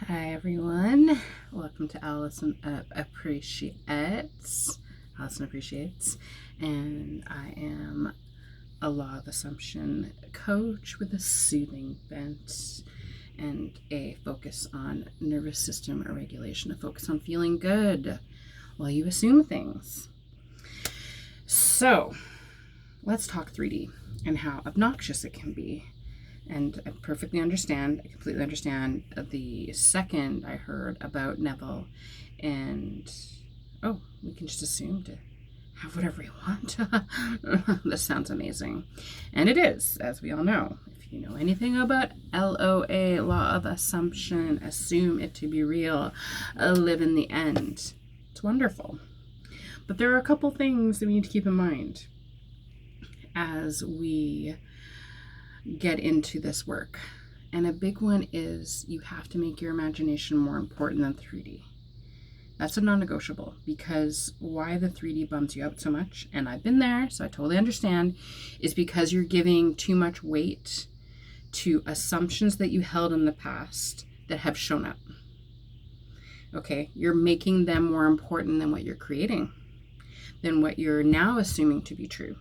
Hi everyone, welcome to Allison Appreciates. Allison Appreciates, and I am a Law of Assumption coach with a soothing bent and a focus on nervous system regulation, a focus on feeling good while you assume things. So let's talk 3D and how obnoxious it can be. And I completely understand the second I heard about Neville and, we can just assume to have whatever we want. This sounds amazing. And it is, as we all know. If you know anything about LOA, Law of Assumption, assume it to be real, live in the end. It's wonderful. But there are a couple things that we need to keep in mind as we get into this work. And a big one is you have to make your imagination more important than 3D. That's a non-negotiable, because why the 3D bums you out so much, and I've been there, so I totally understand, is because you're giving too much weight to assumptions that you held in the past that have shown up. Okay, you're making them more important than what you're creating, than what you're now assuming to be true.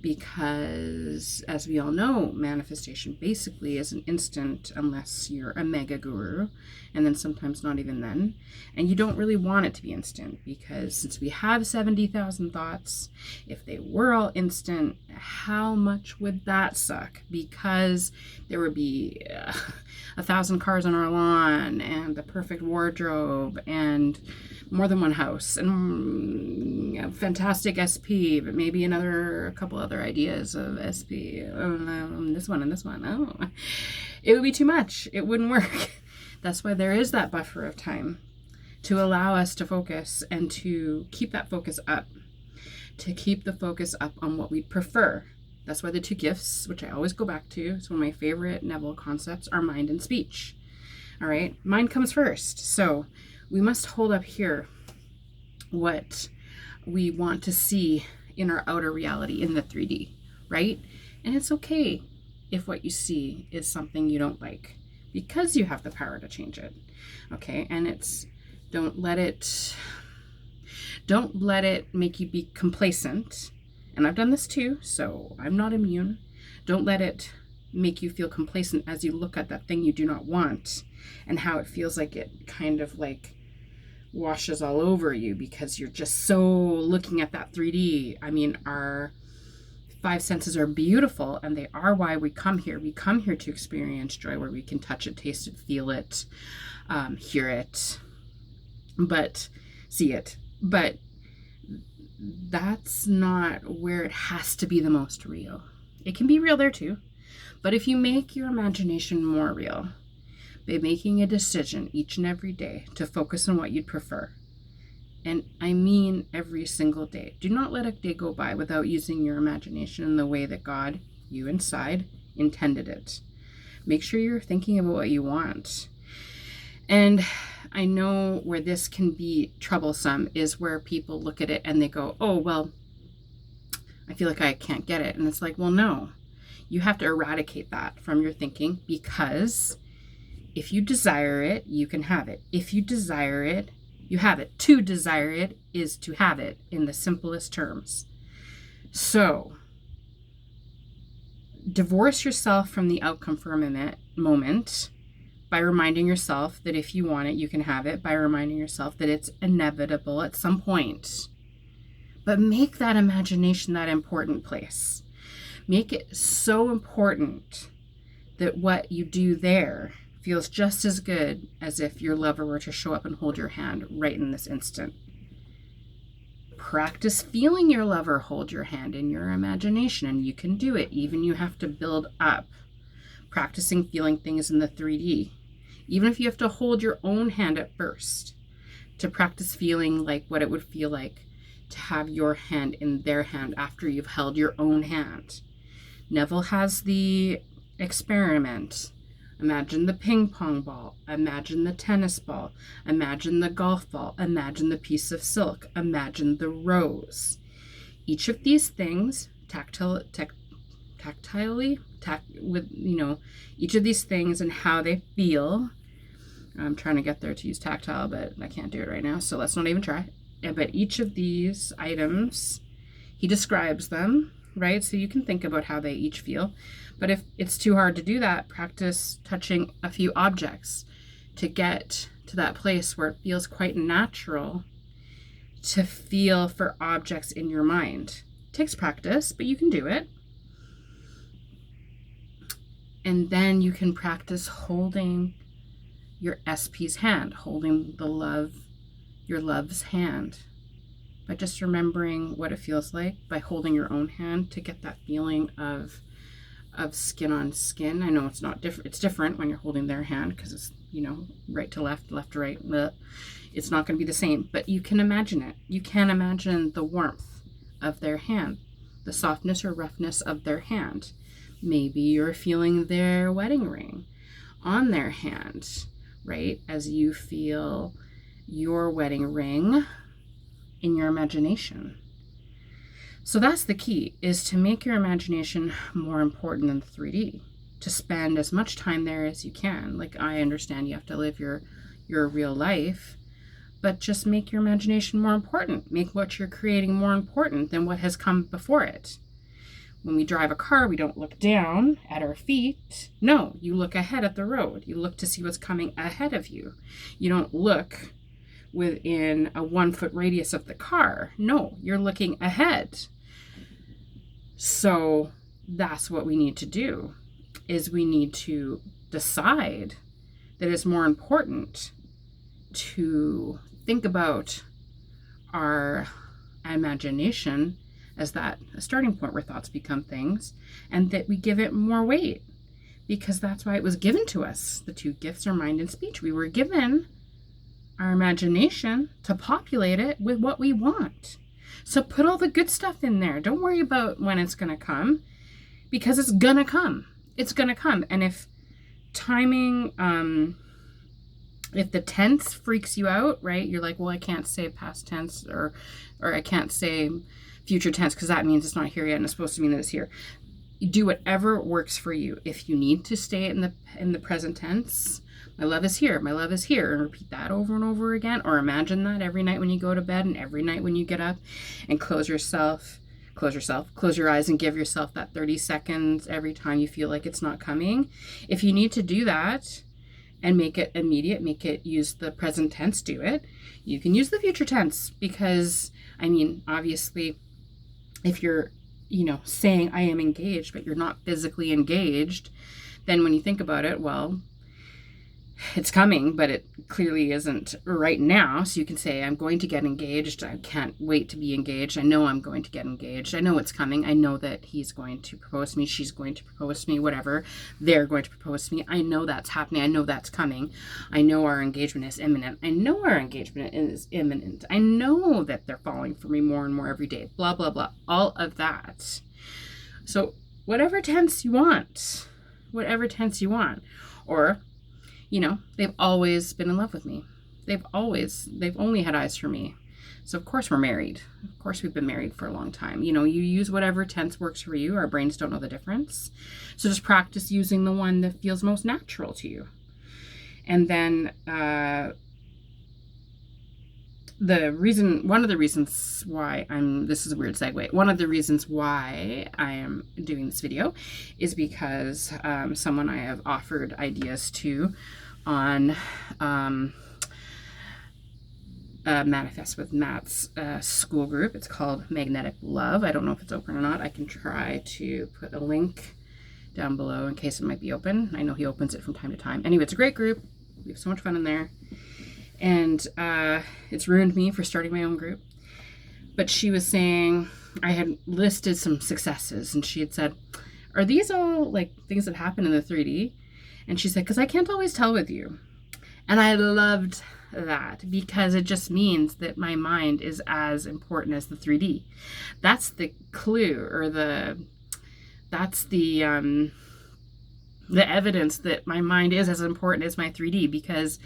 Because, as we all know, manifestation basically is an instant unless you're a mega guru, and then sometimes not even then. And you don't really want it to be instant, because since we have 70,000 thoughts, if they were all instant, how much would that suck? Because there would be 1,000 cars on our lawn, and the perfect wardrobe, and more than one house, and a fantastic SP, but maybe a couple other ideas of SP, this one and this one. Oh, it would be too much. It wouldn't work. That's why there is that buffer of time to allow us to focus and to keep that focus up, to keep the focus up on what we prefer. That's why the two gifts, which I always go back to, it's one of my favorite Neville concepts, are mind and speech. All right, mind comes first. So we must hold up here what we want to see in our outer reality in the 3D, right? And it's okay if what you see is something you don't like, because you have the power to change it. Okay, and don't let it make you be complacent. And I've done this too, so I'm not immune. Don't let it make you feel complacent as you look at that thing you do not want, and how it feels like it kind of like washes all over you because you're just so looking at that 3D. I mean, our five senses are beautiful, and they are why we come here. We come here to experience joy, where we can touch it, taste it, feel it, hear it, but see it. But that's not where it has to be the most real. It can be real there too. But if you make your imagination more real by making a decision each and every day to focus on what you'd prefer, and I mean every single day, do not let a day go by without using your imagination in the way that God, you inside, intended it. Make sure you're thinking about what you want. And I know where this can be troublesome is where people look at it and they go, oh, well, I feel like I can't get it. And it's like, well, no, you have to eradicate that from your thinking, because if you desire it, you can have it. If you desire it, you have it. To desire it is to have it, in the simplest terms. So divorce yourself from the outcome for a moment by reminding yourself that if you want it, you can have it, by reminding yourself that it's inevitable at some point. But make that imagination that important place. Make it so important that what you do there feels just as good as if your lover were to show up and hold your hand right in this instant. Practice feeling your lover hold your hand in your imagination, and you can do it. Even you have to build up practicing feeling things in the 3D. Even if you have to hold your own hand at first, to practice feeling like what it would feel like to have your hand in their hand after you've held your own hand. Neville has the experiment. Imagine the ping pong ball. Imagine the tennis ball. Imagine the golf ball. Imagine the piece of silk. Imagine the rose. Each of these things, with each of these things and how they feel I'm trying to get there to use tactile, but I can't do it right now, so let's not even try. But each of these items, he describes them, right? So you can think about how they each feel. But if it's too hard to do that, practice touching a few objects to get to that place where it feels quite natural to feel for objects in your mind. It takes practice, but you can do it. And then you can practice holding your SP's hand, holding your love's hand, by just remembering what it feels like by holding your own hand to get that feeling of skin on skin. I know it's not different. It's different when you're holding their hand because it's, right to left, left to right. It's not going to be the same, but you can imagine it. You can imagine the warmth of their hand, the softness or roughness of their hand. Maybe you're feeling their wedding ring on their hand, right? As you feel your wedding ring in your imagination. So that's the key, is to make your imagination more important than 3D, to spend as much time there as you can. Like, I understand you have to live your real life, but just make your imagination more important. Make what you're creating more important than what has come before it. When we drive a car, we don't look down at our feet. No, you look ahead at the road. You look to see what's coming ahead of you. You don't look within a 1 foot radius of the car. No, you're looking ahead. So that's what we need to do, is we need to decide that it's more important to think about our imagination as that a starting point where thoughts become things, and that we give it more weight, because that's why it was given to us. The 2 gifts are mind and speech. We were given our imagination to populate it with what we want. So put all the good stuff in there. Don't worry about when it's going to come, because it's going to come. It's going to come. And if timing, if the tense freaks you out, right? You're like, well, I can't say past tense or I can't say future tense because that means it's not here yet and it's supposed to mean that it's here. You do whatever works for you. If you need to stay in the present tense, my love is here, my love is here, and repeat that over and over again, or imagine that every night when you go to bed and every night when you get up, and close your eyes and give yourself that 30 seconds every time you feel like it's not coming. If you need to do that and make it immediate, use the present tense, do it. You can use the future tense, because obviously if you're saying I am engaged, but you're not physically engaged, then when you think about it, well, it's coming, but it clearly isn't right now. So you can say, I'm going to get engaged. I can't wait to be engaged. I know I'm going to get engaged. I know it's coming. I know that he's going to propose to me. She's going to propose to me, whatever. They're going to propose to me. I know that's happening. I know that's coming. I know our engagement is imminent. I know our engagement is imminent. I know that they're falling for me more and more every day. Blah, blah, blah. All of that. So whatever tense you want. Or, they've always been in love with me. They've only had eyes for me. So of course we're married. Of course we've been married for a long time. You use whatever tense works for you. Our brains don't know the difference. So just practice using the one that feels most natural to you. And then one of the reasons why this is a weird segue. One of the reasons why I am doing this video is because someone I have offered ideas to on Manifest with Matt's school group. It's called Magnetic Love. I don't know if it's open or not. I can try to put a link down below in case it might be open. I know he opens it from time to time. Anyway, it's a great group. We have so much fun in there. And it's ruined me for starting my own group. But she was saying, I had listed some successes, and she had said, are these all like things that happen in the 3D? And she said, because I can't always tell with you. And I loved that, because it just means that my mind is as important as the 3D. That's the clue, or that's the evidence that my mind is as important as my 3D, because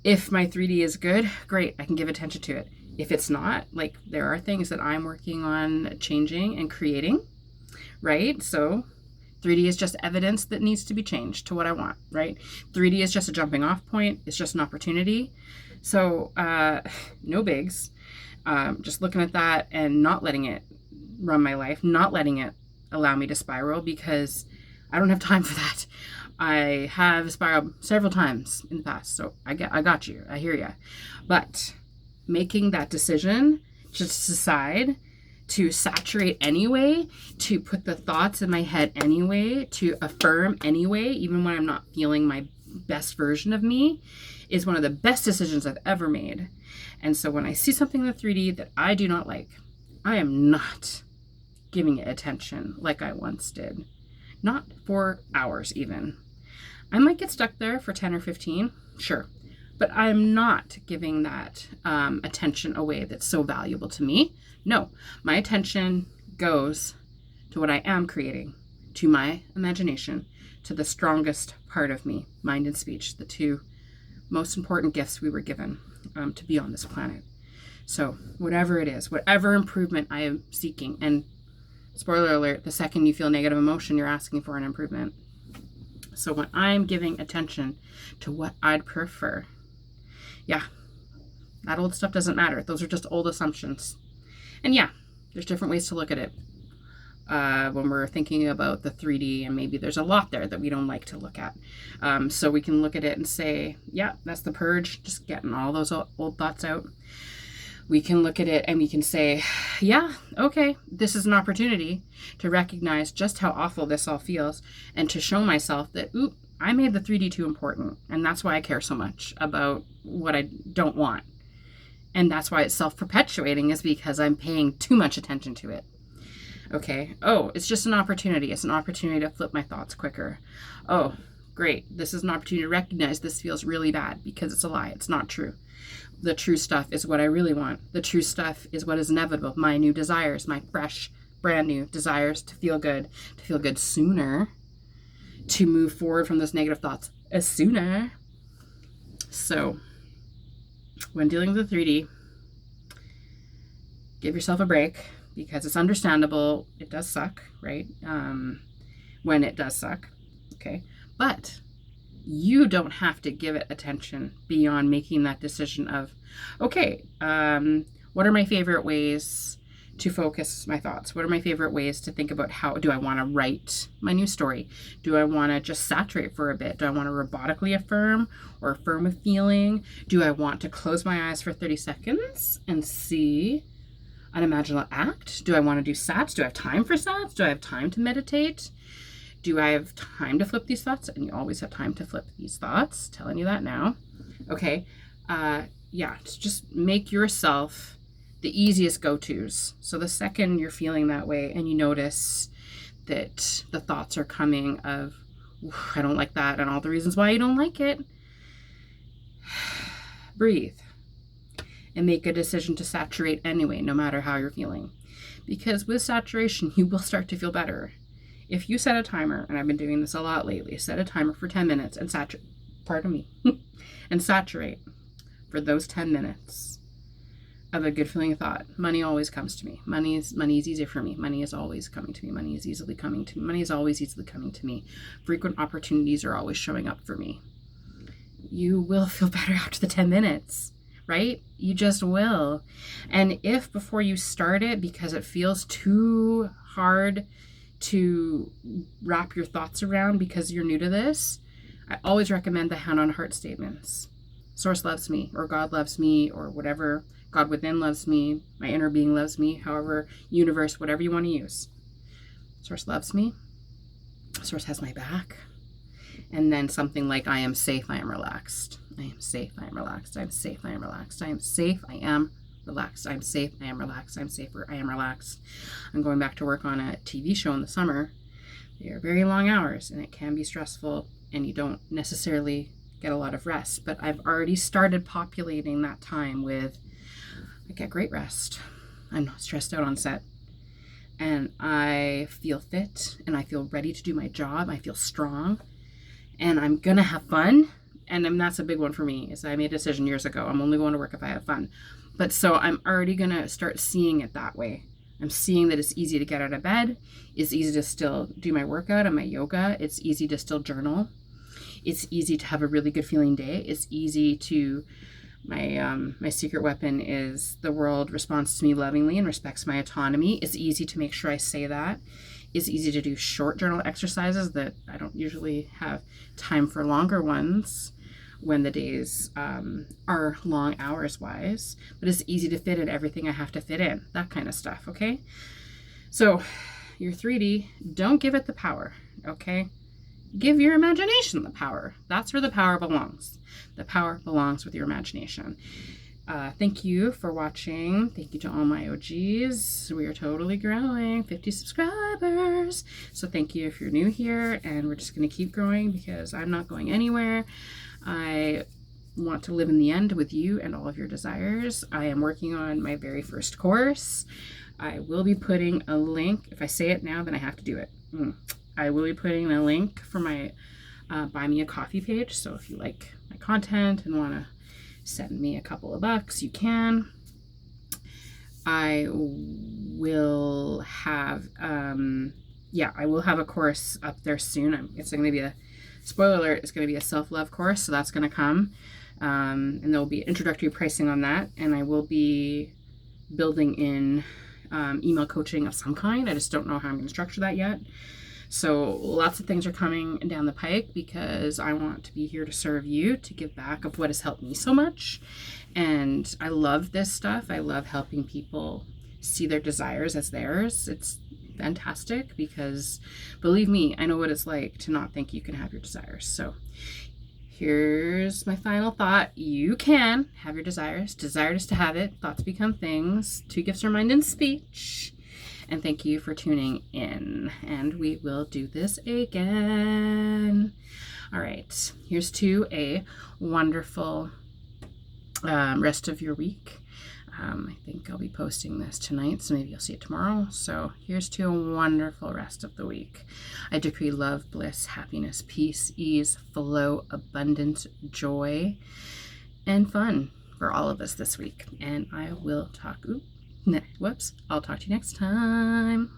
if my 3D is good, great, I can give attention to it. If it's not, like, there are things that I'm working on changing and creating, right? So 3D is just evidence that needs to be changed to what I want, right? 3D is just a jumping off point. It's just an opportunity. So no bigs. Just looking at that and not letting it run my life, not letting it allow me to spiral, because I don't have time for that. I have spiraled several times in the past, so I got you. I hear you. But making that decision to decide to saturate anyway, to put the thoughts in my head anyway, to affirm anyway, even when I'm not feeling my best version of me, is one of the best decisions I've ever made. And so when I see something in the 3D that I do not like, I am not giving it attention like I once did. Not for hours even. I might get stuck there for 10 or 15, sure. But I'm not giving that attention away that's so valuable to me. No, my attention goes to what I am creating, to my imagination, to the strongest part of me, mind and speech, the two most important gifts we were given to be on this planet. So whatever it is, whatever improvement I am seeking, and spoiler alert, the second you feel negative emotion, you're asking for an improvement. So when I'm giving attention to what I'd prefer, yeah, that old stuff doesn't matter. Those are just old assumptions. And yeah, there's different ways to look at it when we're thinking about the 3D, and maybe there's a lot there that we don't like to look at. So we can look at it and say, yeah, that's the purge, just getting all those old thoughts out. We can look at it and we can say, yeah, okay, this is an opportunity to recognize just how awful this all feels, and to show myself that, oop, I made the 3D too important, and that's why I care so much about what I don't want. And that's why it's self-perpetuating, is because I'm paying too much attention to it. Okay. Oh, it's just an opportunity. It's an opportunity to flip my thoughts quicker. Oh, great. This is an opportunity to recognize this feels really bad, because it's a lie. It's not true. The true stuff is what I really want. The true stuff is what is inevitable. My new desires, my fresh, brand new desires to feel good sooner, to move forward from those negative thoughts sooner. So when dealing with the 3D, give yourself a break, because it's understandable. It does suck, right? When it does suck, okay? But you don't have to give it attention beyond making that decision of, okay, what are my favorite ways to focus my thoughts? What are my favorite ways to think about how do I want to write my new story? Do I want to just saturate for a bit? Do I want to robotically affirm or affirm a feeling? Do I want to close my eyes for 30 seconds and see an imaginal act? Do I want to do sats? Do I have time for sats? Do I have time to meditate? Do I have time to flip these thoughts? And you always have time to flip these thoughts. Telling you that now. Okay. Yeah, just make yourself the easiest go-tos. So the second you're feeling that way and you notice that the thoughts are coming of, I don't like that, and all the reasons why you don't like it, breathe and make a decision to saturate anyway, no matter how you're feeling. Because with saturation, you will start to feel better. If you set a timer, and I've been doing this a lot lately, set a timer for 10 minutes and saturate, and saturate for those 10 minutes of a good feeling thought. Money always comes to me. Money is easier for me. Money is always coming to me. Money is easily coming to me. Money is always easily coming to me. Frequent opportunities are always showing up for me. You will feel better after the 10 minutes, right? You just will. And if before you start it, because it feels too hard to wrap your thoughts around because you're new to this, I always recommend the hand on heart statements. Source loves me, or God loves me, or whatever. God within loves me, my inner being loves me, however, universe, whatever you want to use. Source loves me. Source has my back. And then something like, I am safe, I am relaxed. I am safe, I am relaxed. I am safe, I am relaxed. I am safe, I am relaxed. I am safe, I am relaxed. I am safer, I am relaxed. I'm going back to work on a TV show in the summer. They are very long hours, and it can be stressful, and you don't necessarily get a lot of rest. But I've already started populating that time with, I get great rest. I'm not stressed out on set. And I feel fit, and I feel ready to do my job. I feel strong, and I'm going to have fun. And that's a big one for me, is I made a decision years ago. I'm only going to work if I have fun. But so I'm already going to start seeing it that way. I'm seeing that it's easy to get out of bed. It's easy to still do my workout and my yoga. It's easy to still journal. It's easy to have a really good feeling day. It's easy to, my secret weapon is the world responds to me lovingly and respects my autonomy. It's easy to make sure I say that. It's easy to do short journal exercises that I don't usually have time for longer ones when the days are long hours wise, but it's easy to fit in everything I have to fit in, that kind of stuff, okay? So your 3D, don't give it the power, okay? Give your imagination the power. That's where the power belongs. The power belongs with your imagination. Thank you for watching. Thank you to all my OGs. We are totally growing, 50 subscribers. So thank you if you're new here, and we're just going to keep growing because I'm not going anywhere. I want to live in the end with you and all of your desires. I am working on my very first course. I will be putting a link. If I say it now, then I have to do it. I will be putting a link for my Buy Me a Coffee page. So if you like my content and want to send me a couple of bucks, you can. I will have, I will have a course up there soon. It's going to be a, spoiler alert, it's going to be a self-love course, so that's going to come. And there'll be introductory pricing on that. And I will be building in email coaching of some kind. I just don't know how I'm going to structure that yet. So lots of things are coming down the pike because I want to be here to serve you, to give back of what has helped me so much. And I love this stuff. I love helping people see their desires as theirs. It's fantastic because, believe me, I know what it's like to not think you can have your desires. So here's my final thought. You can have your desires. Desire is to have it. Thoughts become things. 2 gifts are mind and speech. And thank you for tuning in. And we will do this again. All right. Here's to a wonderful rest of your week. I think I'll be posting this tonight, so maybe you'll see it tomorrow. So here's to a wonderful rest of the week. I decree love, bliss, happiness, peace, ease, flow, abundance, joy, and fun for all of us this week. And I will talk, I'll talk to you next time.